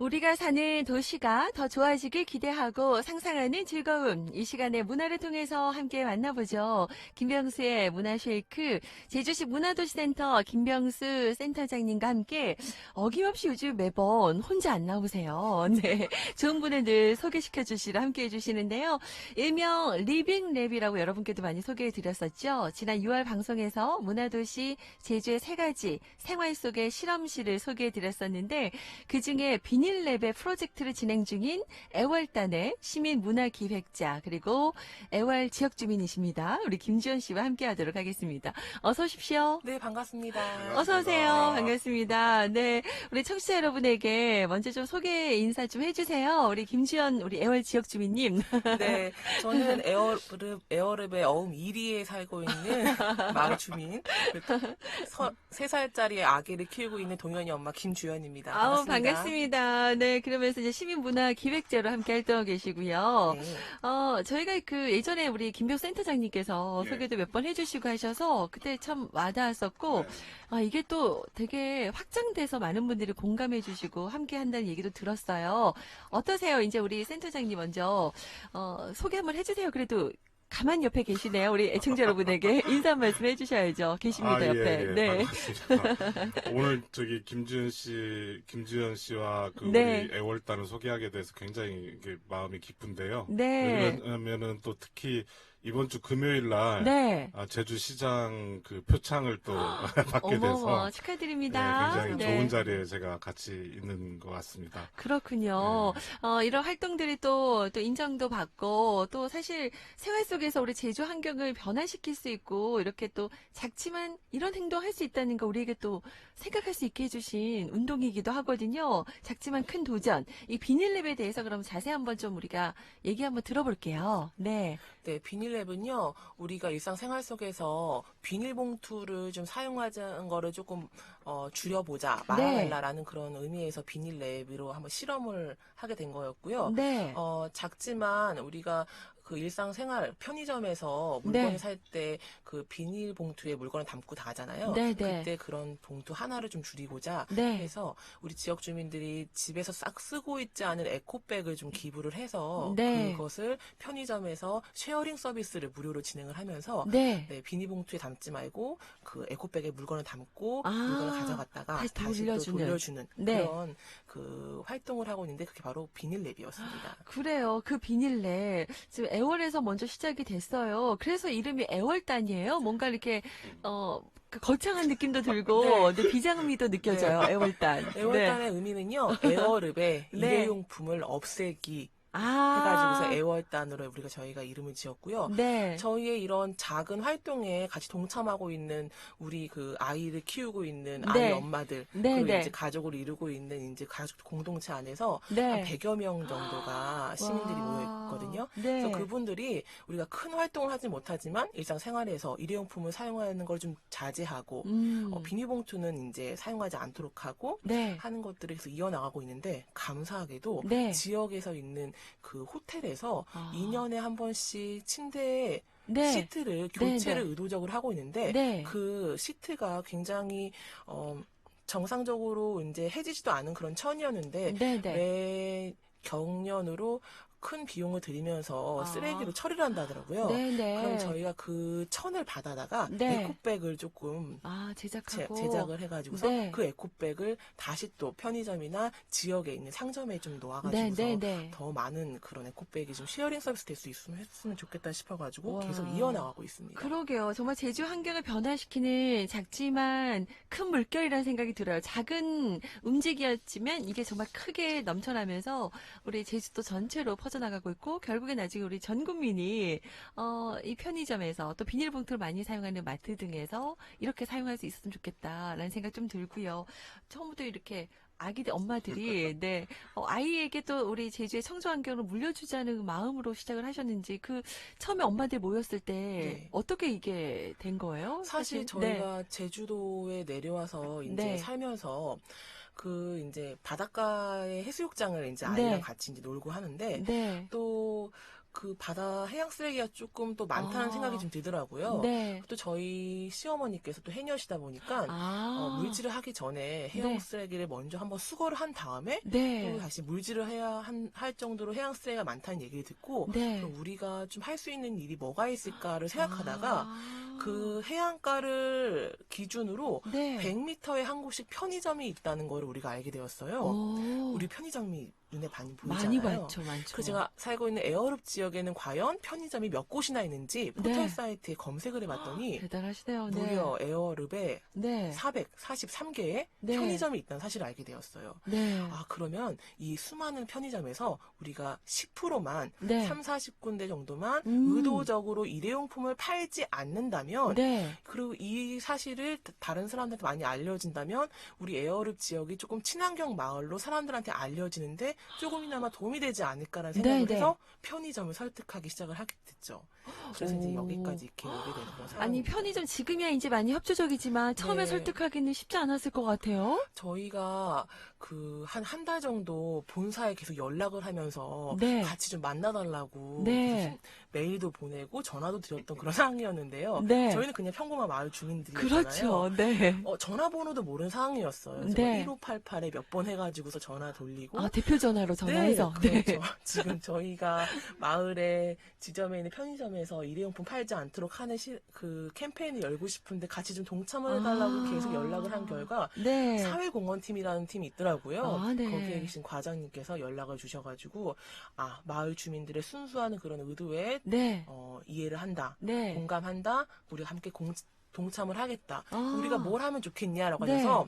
우리가 사는 도시가 더 좋아지길 기대하고 상상하는 즐거움. 이 시간에 문화를 통해서 함께 만나보죠. 김병수의 문화쉐이크, 제주시 문화도시센터 김병수 센터장님과 함께 어김없이 요즘 매번 혼자 안 나오세요. 네. 좋은 분을 늘 소개시켜 주시러 함께 해주시는데요. 일명 리빙랩이라고 여러분께도 많이 소개해 드렸었죠. 지난 6월 방송에서 문화도시 제주의 3가지 생활 속의 실험실을 소개해 드렸었는데 그 중에 비닐랩의 프로젝트를 진행 중인 애월단의 시민문화기획자 그리고 애월 지역주민이십니다. 우리 김지연 씨와 함께하도록 하겠습니다. 어서 오십시오. 네, 반갑습니다. 어서 오세요. 반갑습니다. 네, 우리 청취자 여러분에게 먼저 좀 소개 인사 좀 해주세요. 우리 김지연 우리 애월 지역주민님. 네, 저는 에어랩의 어음 1위에 살고 있는 마을 주민, 3살짜리 아기를 키우고 있는 동현이 엄마 김주연입니다. 아우, 반갑습니다. 반갑습니다. 네, 그러면서 이제 시민문화 기획자로 함께 활동하고 계시고요. 네. 저희가 그 예전에 우리 김병 센터장님께서 소개도 몇 번 해주시고 하셔서 그때 참 와닿았었고, 이게 또 되게 확장돼서 많은 분들이 공감해 주시고 함께 한다는 얘기도 들었어요. 어떠세요? 이제 우리 센터장님 먼저, 소개 한번 해주세요. 그래도 가만히 옆에 계시네요. 우리 애청자 여러분에게 인사 한 말씀 해주셔야죠. 계십니다, 옆에. 네. 반갑습니다. 오늘 김주현 씨와 그 네. 우리 애월단을 소개하게 돼서 굉장히 이게 마음이 기쁜데요. 네. 왜냐면은 또 특히 이번 주 금요일 날 네. 제주시장 그 표창을 또 받게 돼서 어머, 축하드립니다. 굉장히 네. 좋은 자리에 제가 같이 있는 것 같습니다. 그렇군요. 이런 활동들이 또 인정도 받고, 또 사실 생활 속에서 우리 제주 환경을 변화시킬 수 있고, 이렇게 또 작지만 이런 행동 할 수 있다는 거 우리에게 또 생각할 수 있게 해주신 운동이기도 하거든요. 작지만 큰 도전. 이 비닐랩에 대해서 그럼 자세히 한번 좀 우리가 얘기 한번 들어볼게요. 네. 네, 비닐랩은요, 우리가 일상생활 속에서 비닐봉투를 좀 사용하는 거를 조금, 줄여보자, 말아달라라는 그런 의미에서 비닐랩으로 한번 실험을 하게 된 거였고요. 네. 작지만 우리가 그 일상생활 편의점에서 물건을 살 때 그 비닐봉투에 물건을 담고 가잖아요. 네, 네. 그때 그런 봉투 하나를 좀 줄이고자 네. 해서 우리 지역 주민들이 집에서 싹 쓰고 있지 않은 에코백을 좀 기부를 해서 네. 그것을 편의점에서 쉐어링 서비스를 무료로 진행을 하면서 네. 네, 비닐봉투에 담지 말고 그 에코백에 물건을 담고 물건을 가져갔다가 다시 다시 또 돌려주는 네. 그런 그 활동을 하고 있는데 그게 바로 비닐랩이었습니다. 그래요. 그 비닐랩 지금 애월에서 먼저 시작이 됐어요. 그래서 이름이 애월단이에요. 뭔가 이렇게 그 거창한 느낌도 들고 네, 비장미도 느껴져요. 애월단. 애월단의 의미는요. 에어랩의 네. 일회용품을 없애기 해가지고서 애월단으로 저희가 이름을 지었고요. 네. 저희의 이런 작은 활동에 같이 동참하고 있는 우리 그 아이를 키우고 있는 네. 아이 엄마들 네, 그리고 네. 이제 가족을 이루고 있는 이제 가족 공동체 안에서 네. 한 100여 명 정도가 시민들이 모여 있거든요. 네. 그래서 그분들이 우리가 큰 활동을 하지 못하지만 일상생활에서 일회용품을 사용하는 걸 좀 자제하고 비닐봉투는 이제 사용하지 않도록 하고 네. 하는 것들을 계속 이어나가고 있는데 감사하게도 네. 지역에서 있는 그 호텔에서 아. 2년에 한 번씩 침대에 네. 시트를 교체를 의도적으로 하고 있는데 네. 그 시트가 굉장히 정상적으로 이제 해지지도 않은 그런 천이었는데 네, 네. 매 경련으로 큰 비용을 들이면서 쓰레기로 처리를 한다더라고요. 네, 네. 그럼 저희가 그 천을 받아다가 네. 에코백을 조금 제작하고 제작을 해가지고서 네. 그 에코백을 다시 또 편의점이나 지역에 있는 상점에 좀 놓아가지고서 네, 네, 네. 더 많은 그런 에코백이 좀 쉐어링 서비스 될 수 있으면 했으면 좋겠다 싶어가지고 와. 계속 이어나가고 있습니다. 그러게요. 정말 제주 환경을 변화시키는 작지만 큰 물결이라는 생각이 들어요. 작은 움직이었지만 이게 정말 크게 넘쳐나면서 우리 제주도 전체로 퍼져나가고 있고 결국에 나중에 우리 전 국민이 이 편의점에서 또 비닐봉투를 많이 사용하는 마트 등에서 이렇게 사용할 수 있었으면 좋겠다라는 생각 좀 들고요. 처음부터 이렇게 아기들 엄마들이 네 아이에게 또 우리 제주의 청소 환경을 물려주자는 마음으로 시작을 하셨는지 그 처음에 엄마들 모였을 때 네. 어떻게 이게 된 거예요? 사실 저희가 제주도에 내려와서 이제 네. 살면서 그 이제 바닷가의 해수욕장을 이제 아이랑 네. 같이 이제 놀고 하는데 네. 또 그 바다 해양 쓰레기가 조금 또 많다는 아. 생각이 좀 들더라고요. 네. 또 저희 시어머니께서 또 해녀시다 보니까 물질을 하기 전에 해양 네. 쓰레기를 먼저 한번 수거를 한 다음에 네. 또 다시 물질을 할 정도로 해양 쓰레기가 많다는 얘기를 듣고 네. 그럼 우리가 좀 할 수 있는 일이 뭐가 있을까를 생각하다가 아. 그 해안가를 기준으로 네. 100m에 한 곳씩 편의점이 있다는 걸 우리가 알게 되었어요. 오. 우리 편의점이 눈에 많이 보이잖아요. 많이 많죠, 많죠. 그래서 제가 살고 있는 에어룹 지역에는 과연 편의점이 몇 곳이나 있는지 포털 네. 사이트에 검색을 해봤더니 대단하시네요. 네. 무려 에어룹에 네. 443개의 네. 편의점이 있다는 사실을 알게 되었어요. 네. 아, 그러면 이 수많은 편의점에서 우리가 10%만 네. 3, 40군데 정도만 음. 의도적으로 일회용품을 팔지 않는다면 네. 그리고 이 사실을 다른 사람들한테 많이 알려진다면 우리 에어룹 지역이 조금 친환경 마을로 사람들한테 알려지는데 조금이나마 도움이 되지 않을까라는 생각을 네, 해서 편의점을 설득하기 시작을 하게 됐죠. 그래서 이제 오. 여기까지 이렇게 오게 되는 그런 상황입니다. 아니, 편의점 지금이야 이제 많이 협조적이지만 처음에 네. 설득하기는 쉽지 않았을 것 같아요. 저희가 그 한 달 정도 본사에 계속 연락을 하면서 네. 같이 좀 만나달라고 네. 메일도 보내고 전화도 드렸던 그런 상황이었는데요. 네. 저희는 그냥 평범한 마을 주민들이었잖아요. 그렇죠. 네. 전화번호도 모르는 상황이었어요. 네. 1588에 몇 번 해가지고서 전화 돌리고. 아, 대표 전화로 전화해서. 네, 그렇죠. 지금 저희가 마을에 지점에 있는 편의점에서 일회용품 팔지 않도록 하는 그 캠페인을 열고 싶은데 같이 좀 동참을 해달라고 아. 계속 연락을 한 결과 네. 사회공헌팀이라는 팀이 있더라고요. 아, 네. 거기에 계신 과장님께서 연락을 주셔가지고 마을 주민들의 순수한 그런 의도에 네. 이해를 한다. 네. 공감한다. 우리가 함께 동참을 하겠다. 아. 우리가 뭘 하면 좋겠냐라고 네. 해서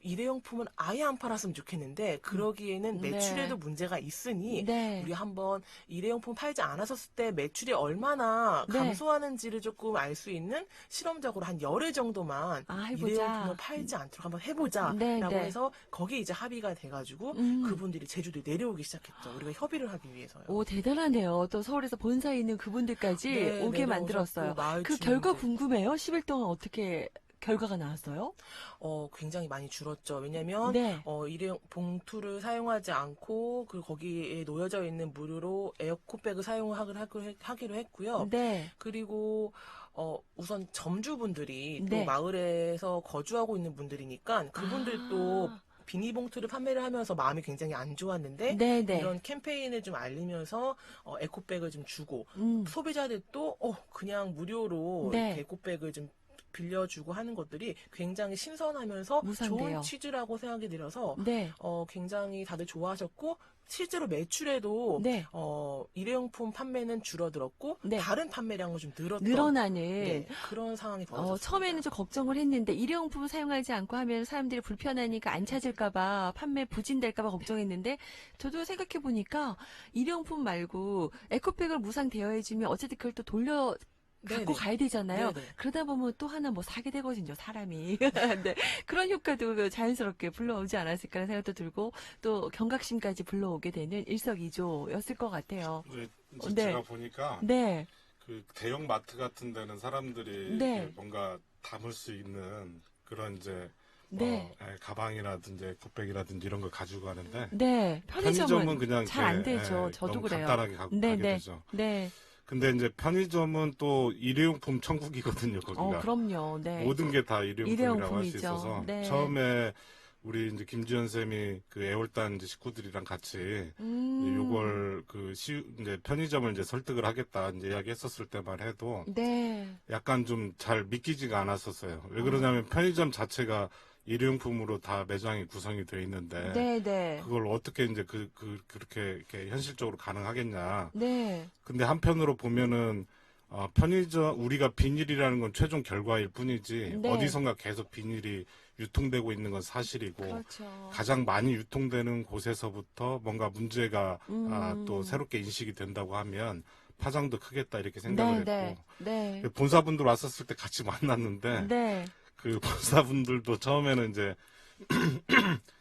일회용품은 아예 안 팔았으면 좋겠는데 그러기에는 네. 매출에도 문제가 있으니 네. 우리 한번 일회용품 팔지 않았었을 때 매출이 얼마나 네. 감소하는지를 조금 알 수 있는 실험적으로 한 열흘 정도만 해보자. 일회용품을 팔지 않도록 한번 해보자라고 네, 네. 해서 거기에 이제 합의가 돼가지고 그분들이 제주도에 내려오기 시작했죠. 우리가 협의를 하기 위해서요. 오, 대단하네요. 또 서울에서 본사에 있는 그분들까지 네, 오게 내려오셨고 만들었어요. 마을 그 주민들. 결과 궁금해요. 10일 동안 어떻게 결과가 나왔어요? 굉장히 많이 줄었죠. 왜냐면 네. 일회용 봉투를 사용하지 않고 그리고 거기에 놓여져 있는 무료로 에어코백을 사용을 하기로 했고요. 네. 그리고 우선 점주분들이 네. 또 마을에서 거주하고 있는 분들이니까 그분들도 아. 비닐봉투를 판매를 하면서 마음이 굉장히 안 좋았는데 네, 네. 이런 캠페인을 좀 알리면서 에코백을 좀 주고 소비자들도 그냥 무료로 네. 이렇게 에코백을 좀 빌려주고 하는 것들이 굉장히 신선하면서 무상돼요. 좋은 취지라고 생각이 들어서 네. 굉장히 다들 좋아하셨고 실제로 매출에도 네. 일회용품 판매는 줄어들었고 네. 다른 판매량은 좀 늘어나는. 네, 그런 상황이 벌어졌습니다. 처음에는 좀 걱정을 했는데 일회용품 사용하지 않고 하면 사람들이 불편하니까 안 찾을까봐 판매 부진될까봐 걱정했는데 저도 생각해보니까 일회용품 말고 에코백을 무상 대여해주면 어쨌든 그걸 또 돌려 갖고 네네. 가야 되잖아요. 네네. 그러다 보면 또 하나 뭐 사게 되거든요, 사람이. 네. 그런 효과도 자연스럽게 불러오지 않았을까라는 생각도 들고 또 경각심까지 불러오게 되는 일석이조였을 것 같아요. 이제 네. 제가 보니까 네. 그 대형 마트 같은 데는 사람들이 네. 이렇게 뭔가 담을 수 있는 그런 이제 네. 가방이라든지 에코백이라든지 이런 걸 가지고 가는데 네. 편의점은 그냥 잘 안 이렇게, 되죠. 저도 너무 그래요. 간단하게 가게 네, 네. 되죠. 네. 근데 이제 편의점은 또 일회용품 천국이거든요, 거기가. 그럼요. 네. 모든 게 다 일회용품이라고 할 수 일회용품이죠. 있어서 네. 처음에 우리 이제 김지현 쌤이 그 애월단 이제 식구들이랑 같이 요걸 이제 편의점을 이제 설득을 하겠다 이제 이야기했었을 때만 해도 네. 약간 좀 잘 믿기지가 않았었어요. 왜 그러냐면 편의점 자체가 일회용품으로 다 매장이 구성이 되어 있는데 네, 네. 그걸 어떻게 이제 그렇게 이렇게 현실적으로 가능하겠냐. 네. 근데 한편으로 보면은 편의점 우리가 비닐이라는 건 최종 결과일 뿐이지 네. 어디선가 계속 비닐이 유통되고 있는 건 사실이고 그렇죠. 가장 많이 유통되는 곳에서부터 뭔가 문제가 또 새롭게 인식이 된다고 하면 파장도 크겠다 이렇게 생각을 네, 했고 네. 네. 본사분들 왔었을 때 같이 만났는데 네. 그 본사분들도 처음에는 이제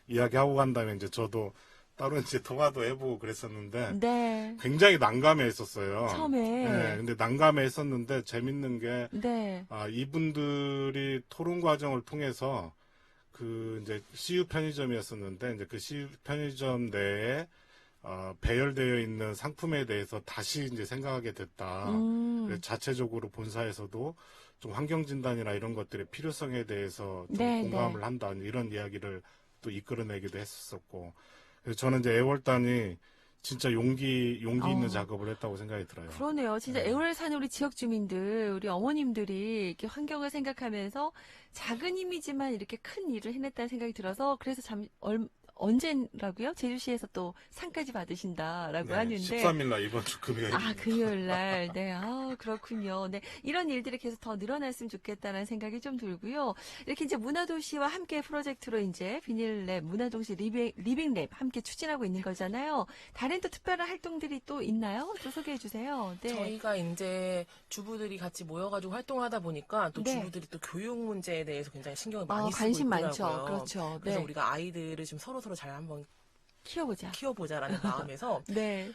이야기하고 간 다음에 이제 저도 따로 이제 통화도 해보고 그랬었는데 네. 굉장히 난감해 했었어요. 처음에. 네, 근데 난감해 했었는데 재밌는 게 네. 이분들이 토론 과정을 통해서 그 이제 CU 편의점이었었는데 이제 그 CU 편의점 내에 배열되어 있는 상품에 대해서 다시 이제 생각하게 됐다. 그래서 자체적으로 본사에서도 좀 환경진단이나 이런 것들의 필요성에 대해서 좀 네, 공감을 한다. 이런 이야기를 또 이끌어내기도 했었고. 그래서 저는 이제 애월단이 진짜 용기 있는 작업을 했다고 생각이 들어요. 그러네요. 진짜 네. 애월에 사는 우리 지역 주민들, 우리 어머님들이 이렇게 환경을 생각하면서 작은 힘이지만 이렇게 큰 일을 해냈다는 생각이 들어서 그래서 언제라고요? 제주시에서 또 상까지 받으신다라고 네, 하는데 13일 날 이번 주 금요일. 금요일 날. 네. 그렇군요. 네. 이런 일들이 계속 더 늘어났으면 좋겠다는 생각이 좀 들고요. 이렇게 이제 문화도시와 함께 프로젝트로 이제 비닐랩, 문화도시 리빙랩 함께 추진하고 있는 거잖아요. 다른 또 특별한 활동들이 또 있나요? 또 소개해 주세요. 네. 저희가 이제 주부들이 같이 모여가지고 활동하다 보니까 또 네. 주부들이 또 교육 문제에 대해서 굉장히 신경을 많이 쓰고 관심 있더라고요. 많죠. 그렇죠. 그래서 네. 우리가 아이들을 좀 서로 잘 한번 키워보자. 키워보자라는 마음에서 네.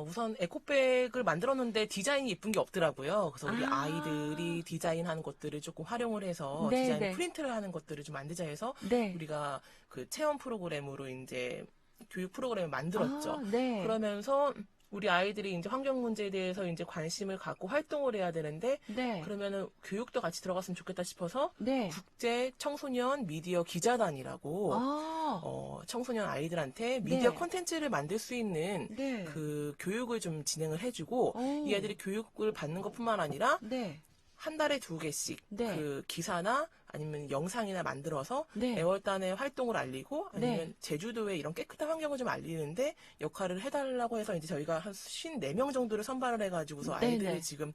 우선 에코백을 만들었는데 디자인이 예쁜 게 없더라고요. 그래서 우리 아이들이 디자인하는 것들을 조금 활용을 해서 네, 디자인 네. 프린트를 하는 것들을 좀 만들자 해서 네. 우리가 그 체험 프로그램으로 이제 교육 프로그램을 만들었죠. 네. 그러면서 우리 아이들이 이제 환경 문제에 대해서 이제 관심을 갖고 활동을 해야 되는데 네. 그러면은 교육도 같이 들어갔으면 좋겠다 싶어서 네. 국제 청소년 미디어 기자단이라고 청소년 아이들한테 미디어 네. 콘텐츠를 만들 수 있는 네. 그 교육을 좀 진행을 해주고 오. 이 아이들이 교육을 받는 것뿐만 아니라 네. 한 달에 2개씩 네. 그 기사나 아니면 영상이나 만들어서 네. 애월단의 활동을 알리고 아니면 네. 제주도의 이런 깨끗한 환경을 좀 알리는데 역할을 해달라고 해서 이제 저희가 한 54명 정도를 선발을 해가지고서 네, 아이들을 네. 지금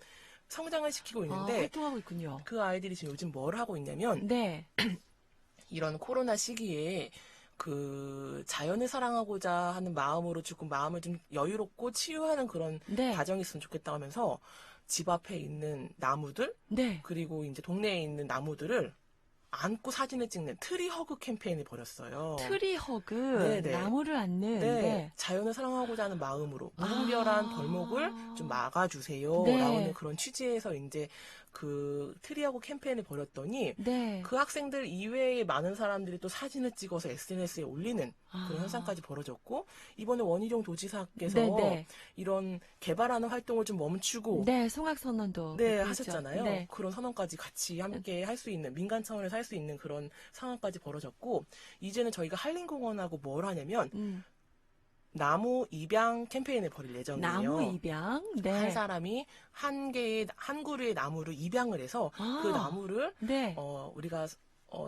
성장을 시키고 있는데 활동하고 있군요. 그 아이들이 지금 요즘 뭘 하고 있냐면 네. 이런 코로나 시기에 그 자연을 사랑하고자 하는 마음으로 조금 마음을 좀 여유롭고 치유하는 그런 네. 과정이 있으면 좋겠다 하면서 집 앞에 있는 나무들 네. 그리고 이제 동네에 있는 나무들을 안고 사진을 찍는 트리 허그 캠페인을 벌였어요. 트리 허그, 네네. 나무를 안는. 네, 네. 자연을 사랑하고자 하는 마음으로 무분별한 벌목을 좀 막아주세요. 네. 라는 그런 취지에서 이제 그 트리하고 캠페인을 벌였더니 네. 그 학생들 이외에 많은 사람들이 또 사진을 찍어서 SNS에 올리는 그런 현상까지 벌어졌고 이번에 원희룡 도지사께서 네. 이런 개발하는 활동을 좀 멈추고 네, 송악 선언도 네, 그랬죠. 하셨잖아요. 네. 그런 선언까지 같이 함께 할 수 있는, 민간 차원에서 할 수 있는 그런 상황까지 벌어졌고, 이제는 저희가 한림공원하고 뭘 하냐면, 나무 입양 캠페인을 벌일 예정이에요. 나무 입양. 네. 한 사람이 한 그루의 나무를 입양을 해서 그 나무를, 네. 우리가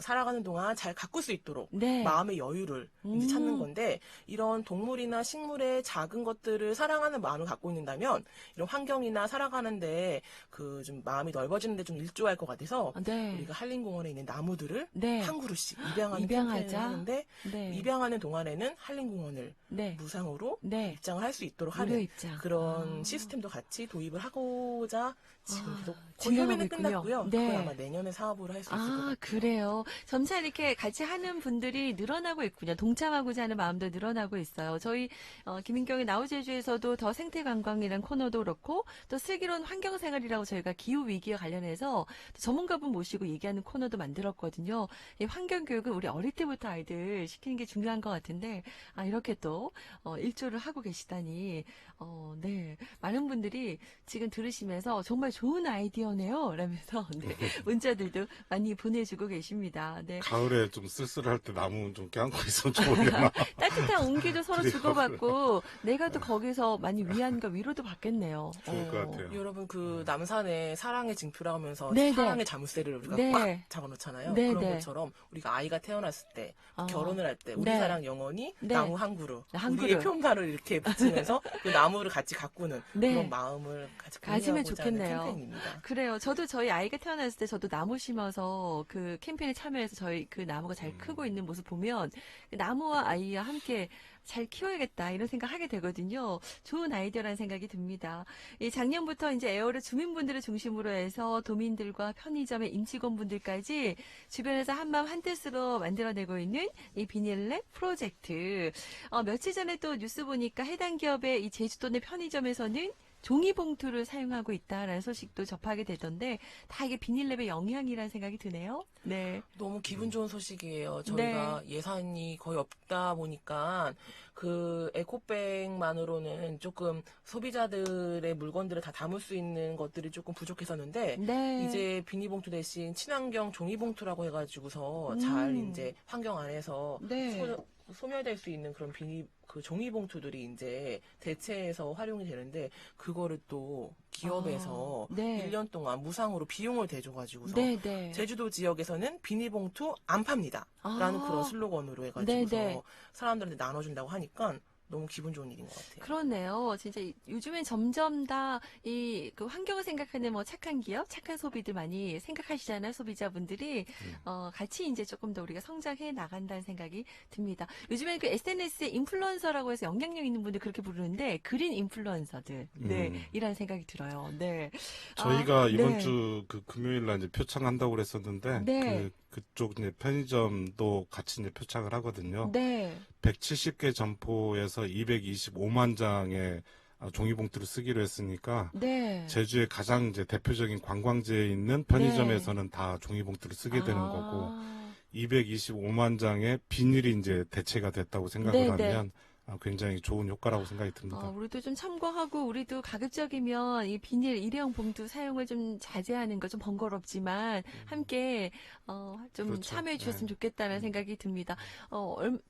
살아가는 동안 잘 가꿀 수 있도록 네. 마음의 여유를 이제 찾는 건데 이런 동물이나 식물의 작은 것들을 사랑하는 마음을 갖고 있는다면 이런 환경이나 살아가는데 그 좀 마음이 넓어지는데 좀 일조할 것 같아서 네. 우리가 한림공원에 있는 나무들을 네. 한 그루씩 입양하는 입양하자. 캠페인을 하는데 네. 입양하는 동안에는 한림공원을 네. 무상으로 네. 입장을 할 수 있도록 무료 하는 입장. 그런 시스템도 같이 도입을 하고자 지금 계속 진행하고 협의는 있군요. 끝났고요. 네. 그건 아마 내년에 사업으로 할 수 있을 것 같아요. 그래요. 점차 이렇게 같이 하는 분들이 늘어나고 있군요. 동참하고자 하는 마음도 늘어나고 있어요. 저희 김인경의 나우제주에서도 더 생태관광이라는 코너도 그렇고 또 슬기로운 환경생활이라고 저희가 기후위기와 관련해서 전문가분 모시고 얘기하는 코너도 만들었거든요. 이 환경교육은 우리 어릴 때부터 아이들 시키는 게 중요한 것 같은데 이렇게 또 일조를 하고 계시다니 네. 많은 분들이 지금 들으시면서 정말 좋은 아이디어네요. 라면서 네. 문자들도 많이 보내주고 계십니다. 네. 가을에 좀 쓸쓸할 때 나무 좀 껴안고 있으면 좋으려나. 따뜻한 온기도 서로 그래요. 주고받고 내가 또 거기서 많이 위안과 위로도 받겠네요. 좋을 것 같아요. 여러분 그 남산에 사랑의 징표라 하면서 네네. 사랑의 자물쇠를 우리가 네. 꽉 잡아놓잖아요. 네네. 그런 것처럼 우리가 아이가 태어났을 때 결혼을 할 때 우리 네. 사랑 영원히 네. 나무 한 그루 한 우리의 그루. 표말을 이렇게 붙이면서 그 나무를 같이 가꾸는 네. 그런 마음을 같이 가지면 공유하고자 하는 좋겠네요. 캠페인입니다. 그래요. 저도 저희 아이가 태어났을 때 저도 나무 심어서 그 캠페인에 참여해서 저희 그 나무가 잘 크고 있는 모습 보면 그 나무와 아이와 함께 잘 키워야겠다 이런 생각 하게 되거든요. 좋은 아이디어라는 생각이 듭니다. 이 작년부터 이제 에어를 주민분들을 중심으로 해서 도민들과 편의점의 임직원분들까지 주변에서 한마음 한뜻으로 만들어내고 있는 이 비닐랩 프로젝트. 며칠 전에 또 뉴스 보니까 해당 기업의 이 제주도 내 편의점에서는 종이봉투를 사용하고 있다라는 소식도 접하게 되던데 다 이게 비닐랩의 영향이라는 생각이 드네요. 네. 너무 기분 좋은 소식이에요. 저희가 예산이 거의 없다 보니까 그 에코백만으로는 조금 소비자들의 물건들을 다 담을 수 있는 것들이 조금 부족했었는데 네. 이제 비닐봉투 대신 친환경 종이봉투라고 해가지고서 잘 이제 환경 안에서 네. 소멸될 수 있는 그런 그 종이봉투들이 이제 대체해서 활용이 되는데 그거를 또 기업에서 네. 1년 동안 무상으로 비용을 대줘가지고서 네, 네. 제주도 지역에서는 비닐봉투 안 팝니다. 라는 그런 슬로건으로 해가지고서 네네. 사람들한테 나눠준다고 하니까 너무 기분 좋은 일인 것 같아요. 그렇네요. 진짜 요즘엔 점점 다 그 환경을 생각하는 뭐 착한 기업, 착한 소비들 많이 생각하시잖아요. 소비자분들이. 같이 이제 조금 더 우리가 성장해 나간다는 생각이 듭니다. 요즘엔 그 SNS에 인플루언서라고 해서 영향력 있는 분들 그렇게 부르는데 그린 인플루언서들. 네. 이라는 생각이 들어요. 네. 저희가 이번 네. 주 그 금요일 날 이제 표창한다고 그랬었는데 네. 그쪽 이제 편의점도 같이 이제 표창을 하거든요. 네. 170개 점포에서 225만 장의 종이봉투를 쓰기로 했으니까 네. 제주의 가장 이제 대표적인 관광지에 있는 편의점에서는 다 종이봉투를 쓰게 되는 거고 225만 장의 비닐이 이제 대체가 됐다고 생각을 네, 하면 굉장히 좋은 효과라고 생각이 듭니다. 우리도 좀 참고하고 우리도 가급적이면 이 비닐 일회용 봉투 사용을 좀 자제하는 거 좀 번거롭지만 함께 좀 그렇죠. 참여해 주셨으면 네. 좋겠다는 생각이 듭니다.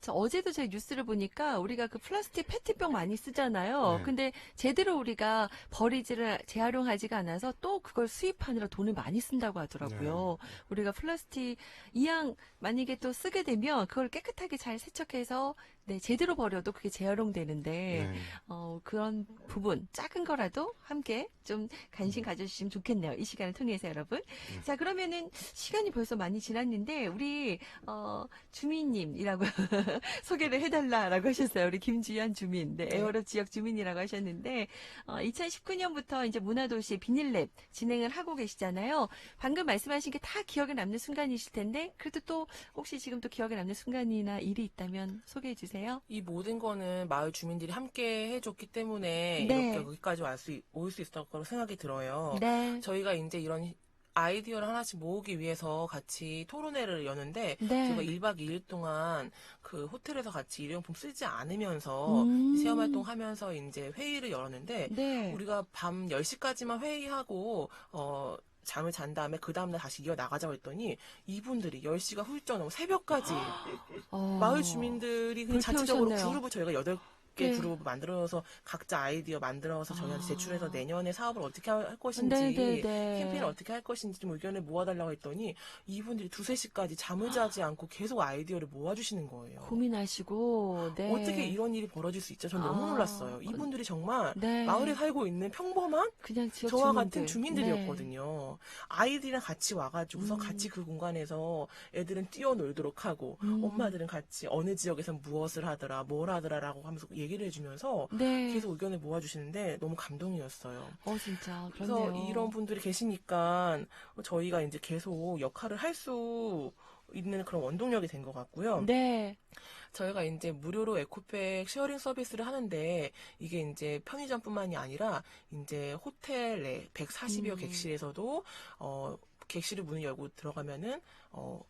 어제도 저희 뉴스를 보니까 우리가 그 플라스틱 페트병 많이 쓰잖아요. 네. 근데 제대로 우리가 버리지를 재활용하지가 않아서 또 그걸 수입하느라 돈을 많이 쓴다고 하더라고요. 우리가 플라스틱 이왕 만약에 또 쓰게 되면 그걸 깨끗하게 잘 세척해서 네, 제대로 버려도 그게 재활용되는데 네. 그런 부분 작은 거라도 함께 좀 관심 가져주시면 좋겠네요. 이 시간을 통해서 여러분. 자, 그러면은 시간이 벌써 많이 지났는데 우리 주민님이라고 소개를 해달라라고 하셨어요. 우리 김주연 주민, 네, 애월읍 지역 주민이라고 하셨는데 2019년부터 이제 문화도시 비닐랩 진행을 하고 계시잖아요. 방금 말씀하신 게 다 기억에 남는 순간이실 텐데 그래도 또 혹시 지금 또 기억에 남는 순간이나 일이 있다면 소개해 주세요. 이 모든 거는 마을 주민들이 함께 해줬기 때문에 네. 이렇게 여기까지 올 수 있었을 거라고 생각이 들어요. 네. 저희가 이제 이런 아이디어를 하나씩 모으기 위해서 같이 토론회를 여는데 네. 제가 1박 2일 동안 그 호텔에서 같이 일회용품 쓰지 않으면서 체험활동 하면서 이제 회의를 열었는데 네. 우리가 밤 10시까지만 회의하고 잠을 잔 다음에 그 다음날 다시 이어나가자고 했더니 이분들이 10시가 훌쩍 넘어 새벽까지 마을 주민들이 그냥 자체적으로 불태우셨네요. 그룹을 저희가 8개 네. 그룹을 만들어서 각자 아이디어 만들어서 저희한테 제출해서 내년에 사업을 어떻게 할 것인지 네. 캠페인을 어떻게 할 것인지 좀 의견을 모아달라고 했더니 이분들이 2-3시까지 잠을 자지 않고 계속 아이디어를 모아주시는 거예요. 고민하시고, 네. 어떻게 이런 일이 벌어질 수 있죠? 전 너무 놀랐어요. 이분들이 정말 네. 마을에 살고 있는 평범한 그냥 지역 저와 주민들. 같은 주민들이었거든요. 아이들이랑 같이 와가지고서 같이 그 공간에서 애들은 뛰어놀도록 하고 엄마들은 같이 어느 지역에서 무엇을 하더라, 뭘 하더라라고 하면서 얘기를 해주면서 네. 계속 의견을 모아주시는데 너무 감동이었어요. 진짜. 그래서 그렇네요. 이런 분들이 계시니까 저희가 이제 계속 역할을 할 수 있는 그런 원동력이 된 것 같고요. 네. 저희가 이제 무료로 에코백 쉐어링 서비스를 하는데 이게 이제 편의점뿐만이 아니라 이제 호텔 내 140여 객실에서도 객실을 문을 열고 들어가면은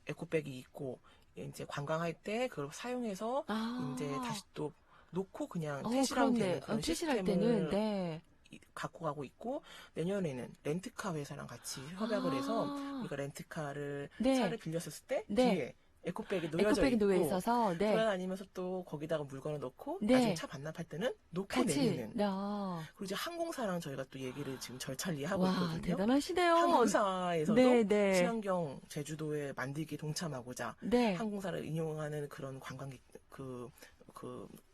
에코백이 있고 이제 관광할 때 그걸 사용해서 이제 다시 또 놓고 그냥 퇴실하면 되는 그런 퇴실할 시스템을 때는, 네. 갖고 가고 있고 내년에는 렌트카 회사랑 같이 협약을 해서 우리가 렌트카를 네. 차를 빌렸었을 때 네. 뒤에 에코백이 놓여져 에코백이 있고 놓여 있어서, 네. 돌아다니면서 또 거기다가 물건을 넣고 네. 나중에 차 반납할 때는 놓고 같이. 내리는 네. 그리고 이제 항공사랑 저희가 또 얘기를 지금 절찰리 하고 와, 있거든요. 대단하시네요. 항공사에서도 네, 네. 친환경 제주도에 만들기 동참하고자 네. 항공사를 인용하는 그런 관광객 그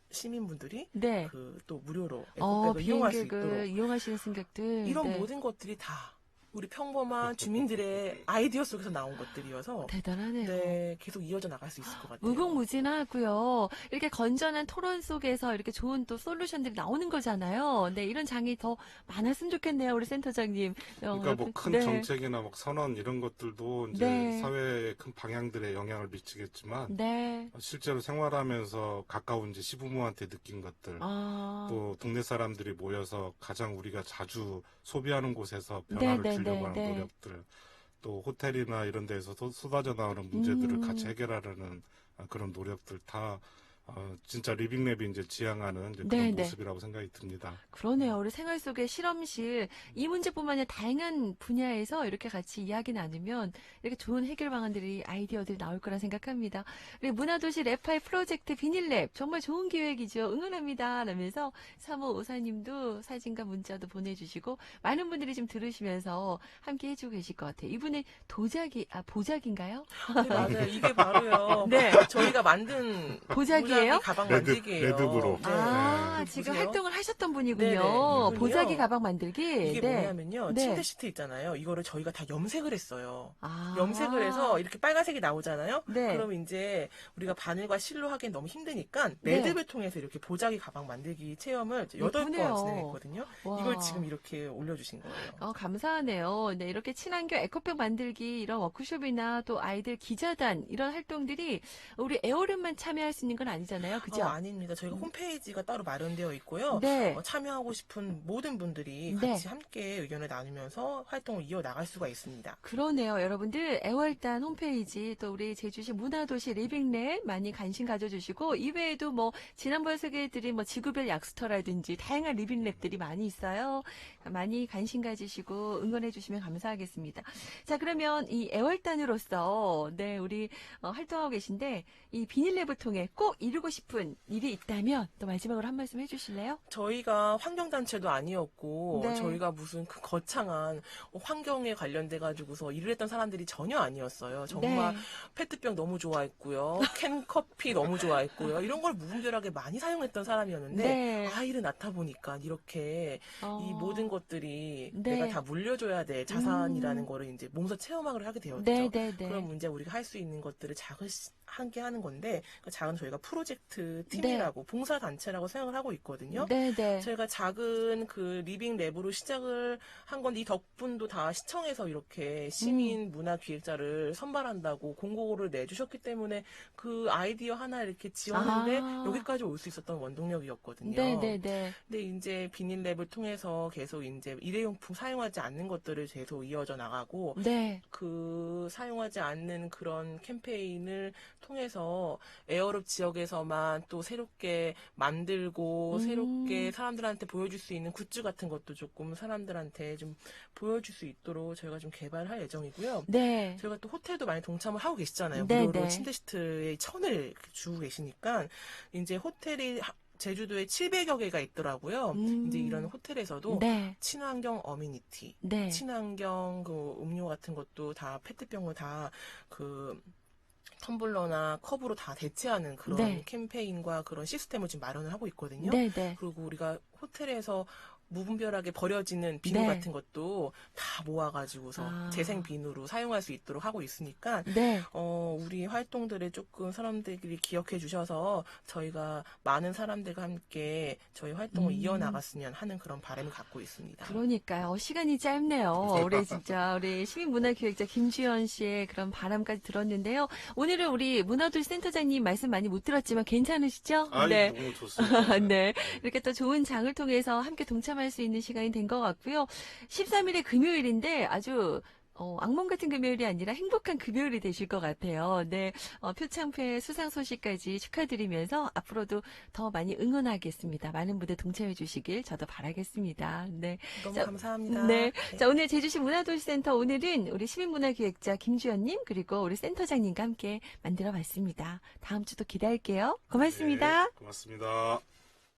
시민분들이 네. 그 또 무료로 에코백을 이용할 수 비행객을 있도록 이용하시는 승객들. 이런 네. 모든 것들이 다 우리 평범한 주민들의 아이디어 속에서 나온 것들이어서 대단하네요. 네, 계속 이어져 나갈 수 있을 것 같아요. 무궁무진하고요. 이렇게 건전한 토론 속에서 이렇게 좋은 또 솔루션들이 나오는 거잖아요. 네, 이런 장이 더 많았으면 좋겠네요, 우리 센터장님. 그러니까 뭐 큰 네. 정책이나 뭐 선언 이런 것들도 이제 네. 사회의 큰 방향들에 영향을 미치겠지만 네. 실제로 생활하면서 가까운 이제 시부모한테 느낀 것들 아. 또 동네 사람들이 모여서 가장 우리가 자주 소비하는 곳에서 변화를 네, 주려고 하는 네. 노력들 또 호텔이나 이런 데에서도 쏟아져 나오는 문제들을 같이 음. 해결하려는 그런 노력들 다 진짜 리빙랩이 이제 지향하는 이제 네, 그런 네. 모습이라고 생각이 듭니다. 그러네요. 우리 생활 속의 실험실, 이 문제뿐만 아니라 다양한 분야에서 이렇게 같이 이야기 나누면 이렇게 좋은 해결 방안들이, 아이디어들이 나올 거라 생각합니다. 우리 문화도시 랩파이 프로젝트 비닐랩, 정말 좋은 기획이죠. 응원합니다. 라면서 3554님도 사진과 문자도 보내주시고, 많은 분들이 지금 들으시면서 함께 해주고 계실 것 같아요. 이분의 보자기인가요? 네, 맞아요. 이게 바로요. 네. 저희가 만든 보자기예요? 보자기 가방 만들기예요. 레드브로. 아, 네. 지금 보세요. 활동을 하셨던 분이군요. 네네, 이분이요. 보자기 가방 만들기. 이게 네. 뭐냐면요. 네. 침대 시트 있잖아요. 이거를 저희가 다 염색을 했어요. 아. 염색을 해서 이렇게 빨간색이 나오잖아요. 네. 그럼 이제 우리가 바늘과 실로 하기엔 너무 힘드니까 네. 매듭을 통해서 이렇게 보자기 가방 만들기 체험을 예쁘네요. 8번 진행했거든요. 와. 이걸 지금 이렇게 올려주신 거예요. 감사하네요. 네, 이렇게 친환경 에코백 만들기 이런 워크숍이나 또 아이들 기자단 이런 활동들이 우리 에어룸만 참여할 수 있는 건 아니잖아요. 그죠? 아닙니다. 저희가 홈페이지가 따로 마련되어 있고요. 네. 참여하고 싶은 모든 분들이 네. 같이 함께 의견을 나누면서 활동을 이어나갈 수가 있습니다. 그러네요. 여러분들 애월단 홈페이지 또 우리 제주시 문화도시 리빙랩 많이 관심 가져주시고 이외에도 뭐 지난번에 소개해드린 뭐 지구별 약수터라든지 다양한 리빙랩들이 많이 있어요. 많이 관심 가지시고 응원해주시면 감사하겠습니다. 자, 그러면 이 애월단으로서 네 우리 활동하고 계신데 이 비닐랩을 통해 꼭 이루고 싶은 일이 있다면 또 마지막으로 한 말씀 해주실래요? 저희가 환경단체도 아니었고 네. 저희가 무슨 그 거창한 환경에 관련돼 가지고서 일을 했던 사람들이 전혀 아니었어요. 정말 네. 페트병 너무 좋아했고요. 캔 커피 너무 좋아했고요. 이런 걸 무분별하게 많이 사용했던 사람이었는데 네. 아이를 낳다 보니까 이렇게 이 모든 것들이 네. 내가 다 물려줘야 될 자산이라는 거를 이제 몸소 체험하게 하게 되었죠. 네, 네, 네. 그럼 이제 우리가 할 수 있는 것들을 함께 하는 건데 그 작은 저희가 프로젝트 팀이라고 봉사 단체라고 생각을 하고 있거든요. 네, 네. 저희가 작은 그 리빙 랩으로 시작을 한 건데 이 덕분도 다 시청에서 이렇게 시민 문화 기획자를 선발한다고 공고를 내주셨기 때문에 그 아이디어 하나 이렇게 지었는데 여기까지 올 수 있었던 원동력이었거든요. 네, 네, 네. 근데 이제 비닐랩을 통해서 계속 이제 일회용품 사용하지 않는 것들을 계속 이어져 나가고 네. 그 사용하지 않는 그런 캠페인을 통해서 에어롭 지역에서만 또 새롭게 만들고 새롭게 사람들한테 보여줄 수 있는 굿즈 같은 것도 조금 사람들한테 좀 보여줄 수 있도록 저희가 좀 개발할 예정이고요. 네. 저희가 또 호텔도 많이 동참을 하고 계시잖아요. 네, 무료로 네. 침대 시트에 천을 주고 계시니까 이제 호텔이 제주도에 700여 개가 있더라고요. 이제 이런 호텔에서도 네. 친환경 어미니티, 네. 친환경 그 음료 같은 것도 다 페트병을 다 그 텀블러나 컵으로 다 대체하는 그런 네. 캠페인과 그런 시스템을 지금 마련을 하고 있거든요. 네, 네. 그리고 우리가 호텔에서 무분별하게 버려지는 비누 네. 같은 것도 다 모아가지고서 재생 비누로 사용할 수 있도록 하고 있으니까 네. 우리 활동들을 조금 사람들이 기억해 주셔서 저희가 많은 사람들과 함께 저희 활동을 이어나갔으면 하는 그런 바람을 갖고 있습니다. 그러니까요. 시간이 짧네요. 우리 진짜 우리 시민문화기획자 김주현 씨의 그런 바람까지 들었는데요. 오늘은 우리 문화도시 센터장님 말씀 많이 못 들었지만 괜찮으시죠? 네. 너무 좋습니다. 네. 이렇게 또 좋은 장을 통해서 함께 동참할 수 있는 시간이 된 것 같고요. 13일에 금요일인데 아주 악몽 같은 금요일이 아니라 행복한 금요일이 되실 것 같아요. 네. 표창패 수상 소식까지 축하드리면서 앞으로도 더 많이 응원하겠습니다. 많은 분들 동참해 주시길 저도 바라겠습니다. 네. 너무 자, 감사합니다. 네. 자, 오늘 제주시 문화도시센터 오늘은 우리 시민문화기획자 김주현님 그리고 우리 센터장님과 함께 만들어 봤습니다. 다음 주도 기대할게요. 고맙습니다. 네, 고맙습니다.